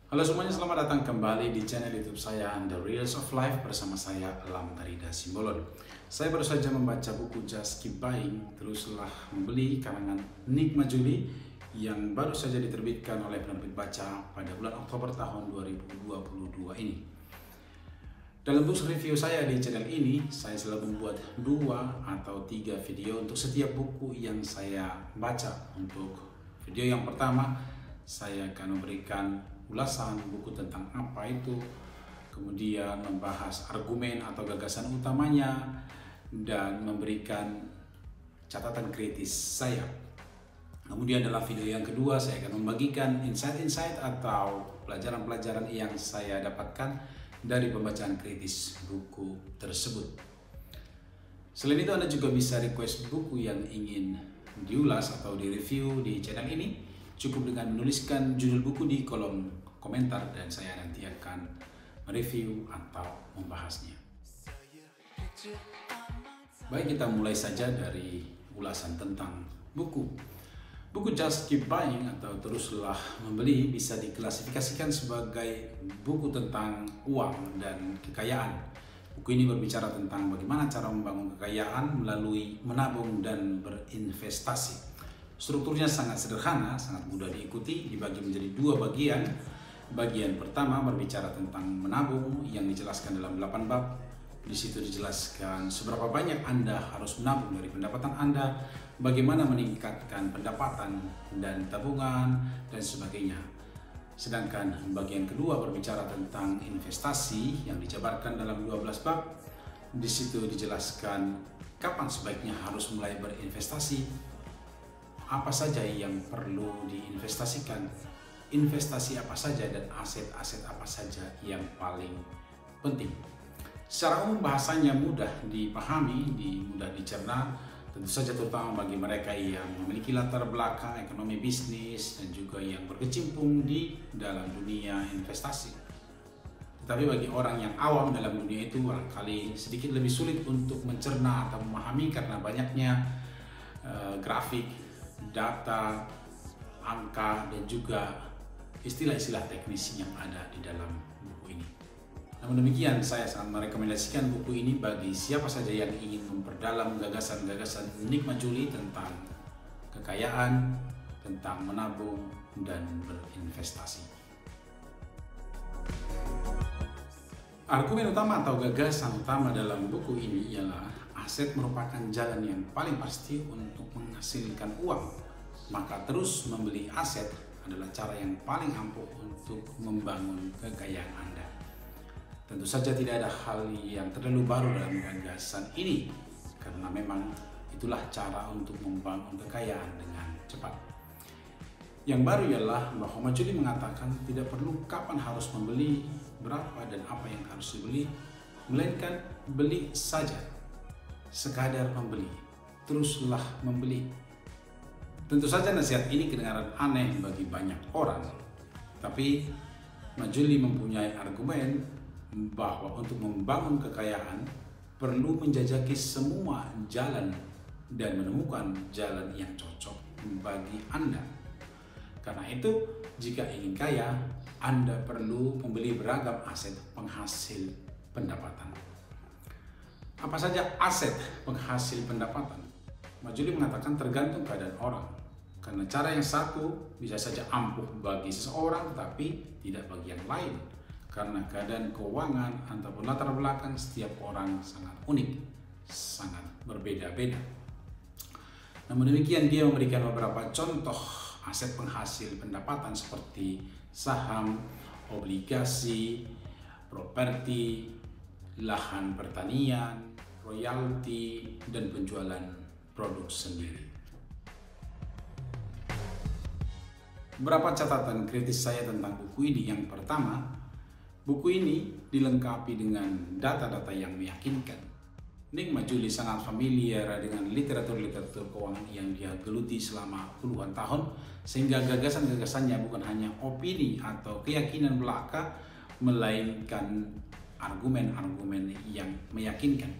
Halo semuanya, selamat datang kembali di channel YouTube saya The Reels of Life bersama saya Alam Tarida Simbolon. Saya baru saja membaca buku Just Keep Buying, teruslah membeli karangan Nick Majuli yang baru saja diterbitkan oleh penerbit Baca pada bulan Oktober tahun 2022 ini. Dalam books review saya di channel ini, saya selalu membuat 2 atau 3 video untuk setiap buku yang saya baca. Untuk video yang pertama, saya akan memberikan ulasan buku tentang apa itu, kemudian membahas argumen atau gagasan utamanya, dan memberikan catatan kritis saya. Kemudian dalam video yang kedua, saya akan membagikan insight-insight atau pelajaran-pelajaran yang saya dapatkan dari pembacaan kritis buku tersebut. Selain itu, Anda juga bisa request buku yang ingin diulas atau direview di channel ini. Cukup dengan menuliskan judul buku di kolom komentar dan saya nanti akan mereview atau membahasnya. Baik, kita mulai saja dari ulasan tentang buku. Buku Just Keep Buying atau Teruslah Membeli bisa diklasifikasikan sebagai buku tentang uang dan kekayaan. Buku ini berbicara tentang bagaimana cara membangun kekayaan melalui menabung dan berinvestasi. Strukturnya sangat sederhana, sangat mudah diikuti, dibagi menjadi 2 bagian. Bagian pertama berbicara tentang menabung yang dijelaskan dalam 8 bab. Di situ dijelaskan seberapa banyak Anda harus menabung dari pendapatan Anda, bagaimana meningkatkan pendapatan dan tabungan, dan sebagainya. Sedangkan bagian kedua berbicara tentang investasi yang dijabarkan dalam 12 bab. Di situ dijelaskan kapan sebaiknya harus mulai berinvestasi, apa saja yang perlu diinvestasikan, investasi apa saja, dan aset-aset apa saja yang paling penting. Secara umum bahasanya mudah dipahami, mudah dicerna, tentu saja terutama bagi mereka yang memiliki latar belakang ekonomi bisnis dan juga yang berkecimpung di dalam dunia investasi. Tetapi bagi orang yang awam dalam dunia itu barangkali sedikit lebih sulit untuk mencerna atau memahami karena banyaknya grafik, data, angka, dan juga istilah-istilah teknis yang ada di dalam buku ini. Namun demikian, saya sangat merekomendasikan buku ini bagi siapa saja yang ingin memperdalam gagasan-gagasan Nick Majuli tentang kekayaan, tentang menabung, dan berinvestasi. Argumen utama atau gagasan utama dalam buku ini ialah aset merupakan jalan yang paling pasti untuk menghasilkan uang. Maka terus membeli aset adalah cara yang paling ampuh untuk membangun kekayaan Anda. Tentu saja tidak ada hal yang terlalu baru dalam gagasan ini, karena memang itulah cara untuk membangun kekayaan dengan cepat. Yang baru ialah bahwa Majuli mengatakan tidak perlu kapan harus membeli, berapa dan apa yang harus dibeli, melainkan beli saja, sekadar membeli, teruslah membeli. Tentu saja nasihat ini kedengaran aneh bagi banyak orang, tapi Majuli mempunyai argumen bahwa untuk membangun kekayaan perlu menjajaki semua jalan dan menemukan jalan yang cocok bagi Anda. Karena itu, jika ingin kaya, Anda perlu membeli beragam aset penghasil pendapatan. Apa saja aset penghasil pendapatan? Majuli mengatakan tergantung keadaan orang. Karena cara yang satu bisa saja ampuh bagi seseorang, tetapi tidak bagi yang lain. Karena keadaan keuangan ataupun latar belakang setiap orang sangat unik, sangat berbeda-beda. Namun demikian, dia memberikan beberapa contoh aset penghasil pendapatan seperti saham, obligasi, properti, lahan pertanian, royalti, dan penjualan produk sendiri. Beberapa catatan kritis saya tentang buku ini. Yang pertama, buku ini dilengkapi dengan data-data yang meyakinkan. Nick Majuli sangat familiar dengan literatur keuangan yang dia geluti selama puluhan tahun, sehingga gagasan-gagasannya bukan hanya opini atau keyakinan belaka, melainkan argumen-argumen yang meyakinkan.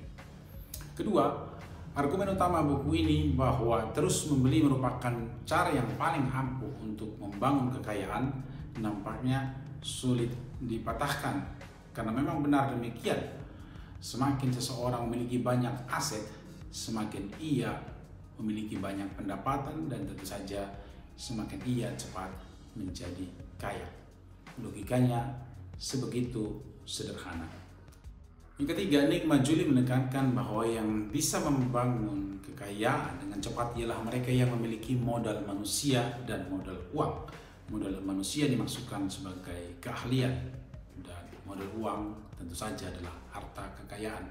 Kedua, argumen utama buku ini bahwa terus membeli merupakan cara yang paling ampuh untuk membangun kekayaan nampaknya sulit dipatahkan, karena memang benar demikian. Semakin seseorang memiliki banyak aset, semakin ia memiliki banyak pendapatan, dan tentu saja semakin ia cepat menjadi kaya. Logikanya sebegitu sederhana. Yang ketiga, Nick Majuli menekankan bahwa yang bisa membangun kekayaan dengan cepat ialah mereka yang memiliki modal manusia dan modal uang. Modal manusia dimaksudkan sebagai keahlian, dan modal uang tentu saja adalah harta kekayaan.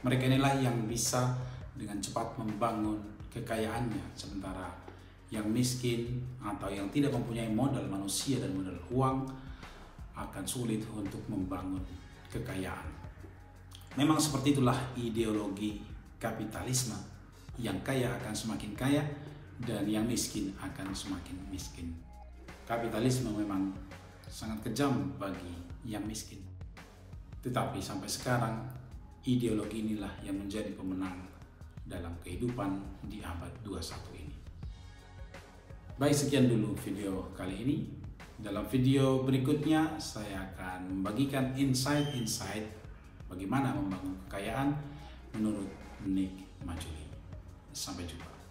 Mereka inilah yang bisa dengan cepat membangun kekayaannya, sementara yang miskin atau yang tidak mempunyai modal manusia dan modal uang akan sulit untuk membangun kekayaan. Memang seperti itulah ideologi kapitalisme. Yang kaya akan semakin kaya dan yang miskin akan semakin miskin. Kapitalisme memang sangat kejam bagi yang miskin. Tetapi sampai sekarang ideologi inilah yang menjadi pemenang dalam kehidupan di abad 21 ini. Baik, sekian dulu video kali ini. Dalam video berikutnya saya akan membagikan insight-insight bagaimana membangun kekayaan menurut Nick Majuli. Sampai jumpa.